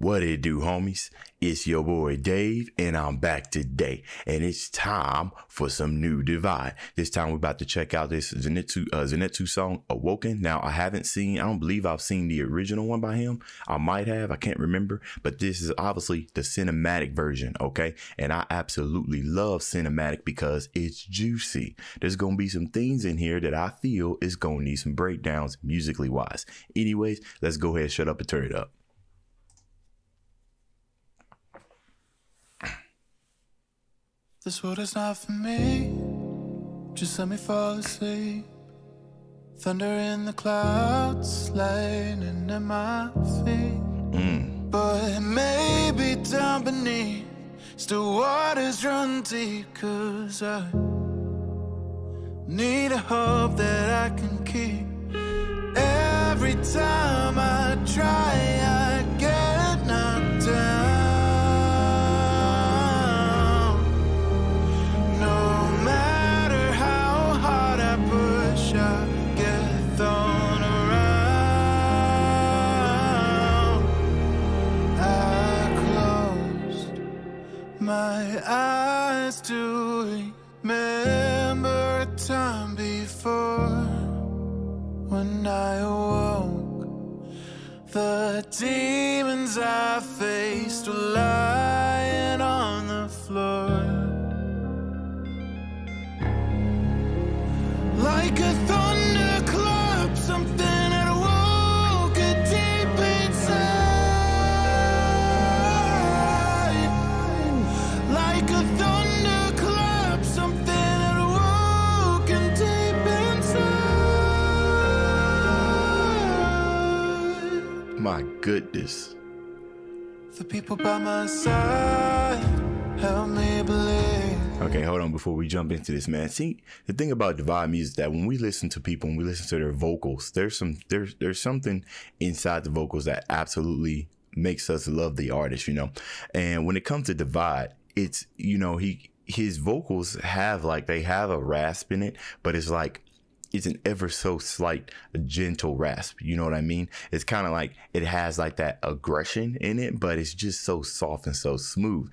What it do, homies? It's your boy Dave, and I'm back today. And it's time for some new Divide. This time we're about to check out this Zenitsu song, Awoken. Now, I don't believe I've seen the original one by him. I might have, I can't remember. But this is obviously the cinematic version, okay? And I absolutely love cinematic because it's juicy. There's going to be some things in here that I feel is going to need some breakdowns musically wise. Anyways, let's go ahead, shut up, and turn it up. This world is not for me, just let me fall asleep. Thunder in the clouds, lightning at my feet. But maybe down beneath, still waters run deep. Cause I need a hope that I can keep. Every time I try, I get knocked down. My eyes to remember a time before when I awoke. The demons I faced were lying on the floor. Like a thunderclap, something had awoke deep inside. Like a thunderclap, something had awoken deep inside. My goodness. The people by my side help me believe. Okay, hold on before we jump into this, man. See, the thing about Divide music is that when we listen to people, when we listen to their vocals, there's something inside the vocals that absolutely makes us love the artist, you know. And when it comes to Divide, it's, you know, his vocals have they have a rasp in it, but it's like it's an ever so slight gentle rasp, you know what I mean? It's kind of like it has like that aggression in it, but it's just so soft and so smooth.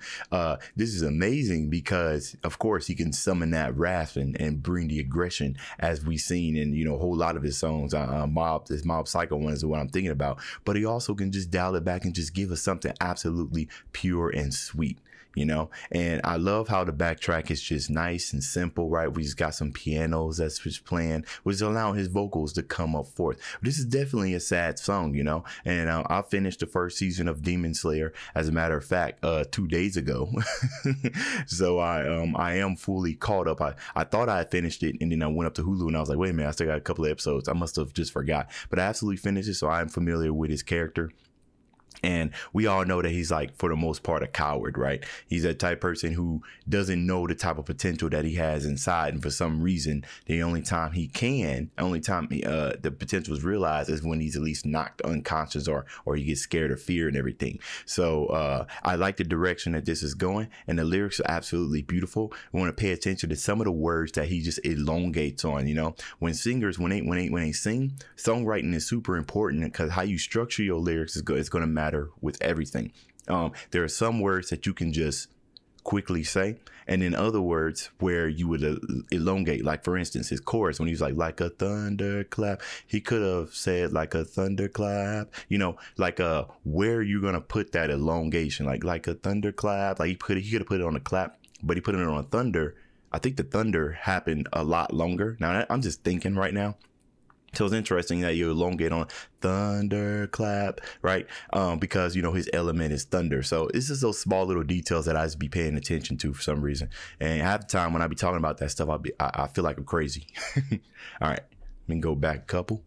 This is amazing because of course he can summon that rasp and bring the aggression, as we've seen in, you know, a whole lot of his songs. This Mob Psycho one is what I'm thinking about, but he also can just dial it back and just give us something absolutely pure and sweet, you know. And I love how the backtrack is just nice and simple, right? We just got some pianos that's just playing, which is allowing his vocals to come up forth. This is definitely a sad song, you know. And I finished the first season of Demon Slayer, as a matter of fact, 2 days ago. So I am fully caught up. I thought I had finished it, and then I went up to Hulu and I was like, wait a minute, I still got a couple of episodes. I must have just forgot, but I absolutely finished it, so I am familiar with his character. And we all know that he's, like, for the most part, a coward, right? He's that type of person who doesn't know the type of potential that he has inside. And for some reason, the only time the potential is realized is when he's at least knocked unconscious or he gets scared of fear and everything. So I like the direction that this is going. And the lyrics are absolutely beautiful. I want to pay attention to some of the words that he just elongates on, you know. When singers, when they sing, songwriting is super important because how you structure your lyrics is going to matter with everything. There are some words that you can just quickly say, and then other words where you would elongate. Like, for instance, his chorus, when he was like a thunderclap, he could have said like a thunderclap, you know, like where you're gonna put that elongation, like a thunderclap. Like he could have put it on a clap, but he put it on a thunder. I think the thunder happened a lot longer. Now I'm just thinking right now. So it's interesting that you elongate on thunderclap, right? Because, you know, his element is thunder. So it's just those small little details that I just be paying attention to for some reason. And half the time when I be talking about that stuff, I feel like I'm crazy. All right, let me go back a couple.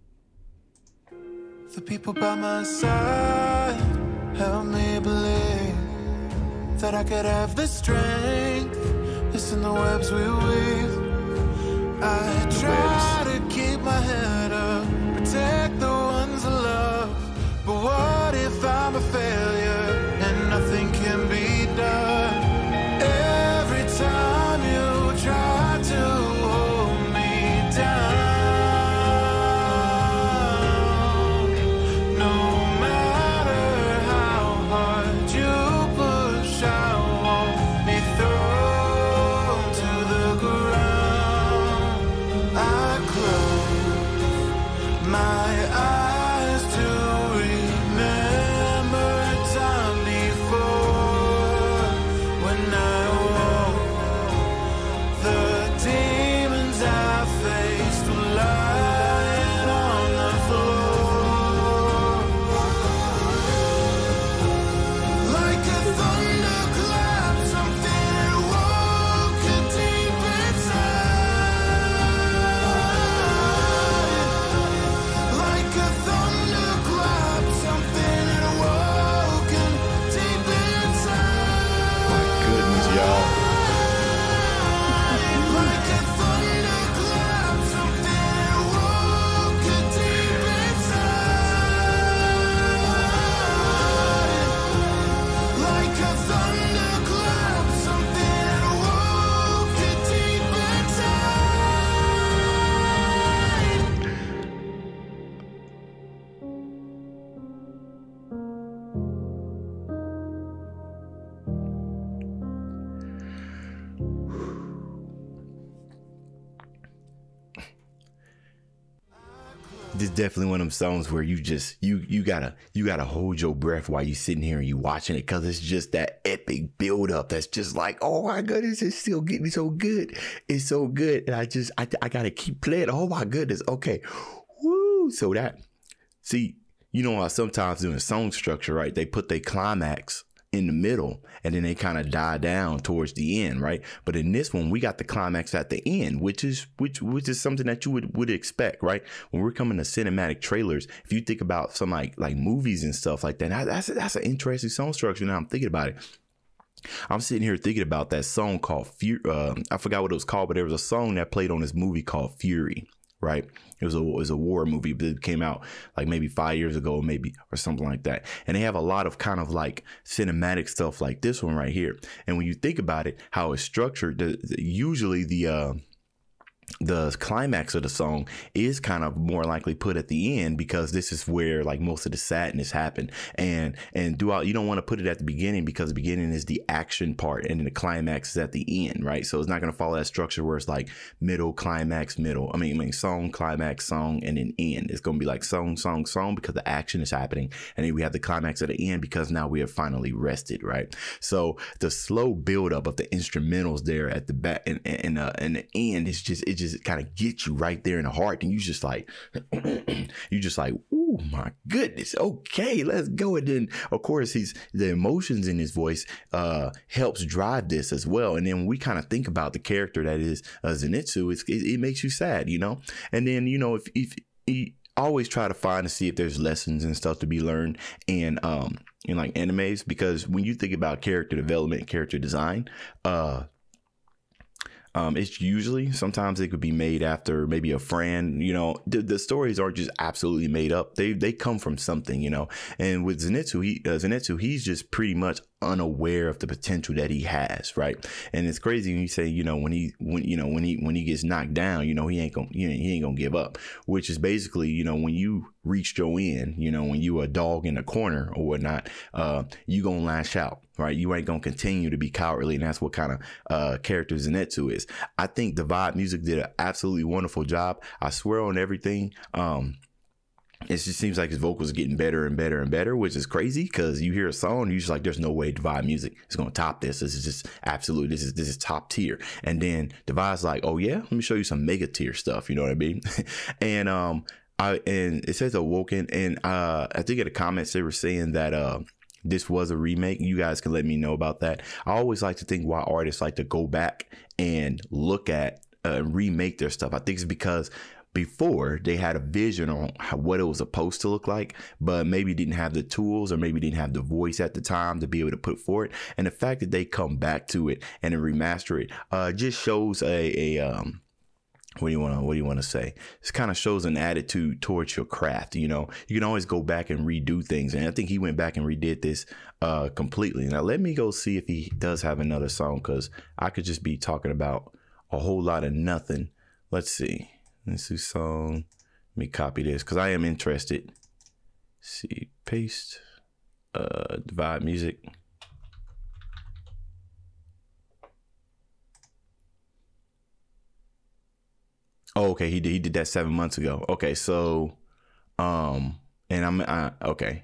The people by my side help me believe that I could have the strength. It's in the webs we weave. I try to keep my head up, protect the ones I love. But what if I'm a failure and nothing can be done? Every time you try to hold me down, no matter how hard definitely one of them songs where you just you gotta hold your breath while you sitting here and you watching it, because it's just that epic build up that's just like, oh my goodness, it's still getting so good. It's so good. And I gotta keep playing. Oh my goodness. Okay. Woo. So that, see, you know how sometimes in a song structure, right, they put their climax in the middle and then they kind of die down towards the end, right? But in this one, we got the climax at the end, which is something that you would expect, right? When we're coming to cinematic trailers, if you think about some like movies and stuff like that, that's an interesting song structure. Now I'm thinking about it. I'm sitting here thinking about that song called Fury. I forgot what it was called, but there was a song that played on this movie called Fury. Right. It was a war movie, but it came out like maybe 5 years ago, maybe, or something like that. And they have a lot of kind of like cinematic stuff like this one right here. And when you think about it, how it's structured, usually the climax of the song is kind of more likely put at the end, because this is where like most of the sadness happened. And throughout, you don't want to put it at the beginning, because the beginning is the action part and then the climax is at the end, right? So it's not going to follow that structure where it's like middle, climax, middle. I mean song, climax, song, and then end. It's going to be like song, song, song, because the action is happening. And then we have the climax at the end because now we are finally rested, right? So the slow build up of the instrumentals there at the back and the end is just, it just kind of gets you right there in the heart, and you just like oh my goodness, okay, let's go. And then of course the emotions in his voice helps drive this as well. And then when we kind of think about the character that is Zenitsu, it makes you sad, you know. And then, you know, if you always try to find to see if there's lessons and stuff to be learned in like animes, because when you think about character development, character design, it's usually, sometimes it could be made after maybe a friend, you know, the stories aren't just absolutely made up. They come from something, you know. And with Zenitsu, he's just pretty much unaware of the potential that he has, right? And it's crazy when you say, you know, when he gets knocked down, you know, he ain't gonna give up, which is basically, you know, when you reach your end, you know, when you a dog in a corner or whatnot, you gonna lash out, right? You ain't gonna continue to be cowardly, and that's what kind of character Zenitsu is. I think the Vibe Music did an absolutely wonderful job. I swear on everything. It just seems like his vocals are getting better and better and better, which is crazy, because you hear a song and you're just like, there's no way Divide Music is going to top this. This is just absolutely, this is top tier. And then Divide's like, oh yeah, let me show you some mega tier stuff. You know what I mean? And and it says Awoken, and I think in the comments they were saying that this was a remake. You guys can let me know about that. I always like to think why artists like to go back and look at remake their stuff. I think it's because before they had a vision on what it was supposed to look like, but maybe didn't have the tools or maybe didn't have the voice at the time to be able to put forward. And the fact that they come back to it and then remaster it just shows what do you want to say? This kind of shows an attitude towards your craft. You know, you can always go back and redo things. And I think he went back and redid this completely. Now, let me go see if he does have another song, because I could just be talking about a whole lot of nothing. Let's see. Let's do song. Let me copy this because I am interested. Let's see, paste, Vibe Music. Oh, okay, he did that 7 months ago. Okay, so, and okay.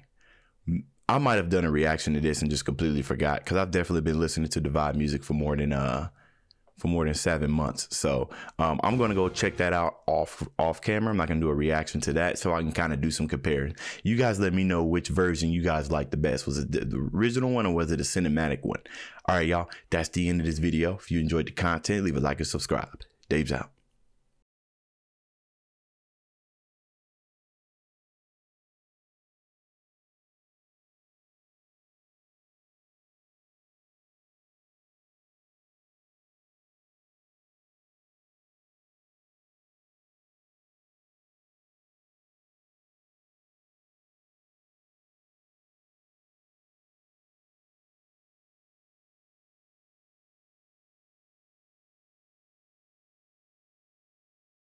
I might have done a reaction to this and just completely forgot, because I've definitely been listening to Vibe Music for more than 7 months. So I'm going to go check that out off camera. I'm not going to do a reaction to that, so I can kind of do some comparing. You guys let me know which version you guys like the best. Was it the original one or was it a cinematic one? All right, y'all, that's the end of this video. If you enjoyed the content, leave a like and subscribe. Dave's out.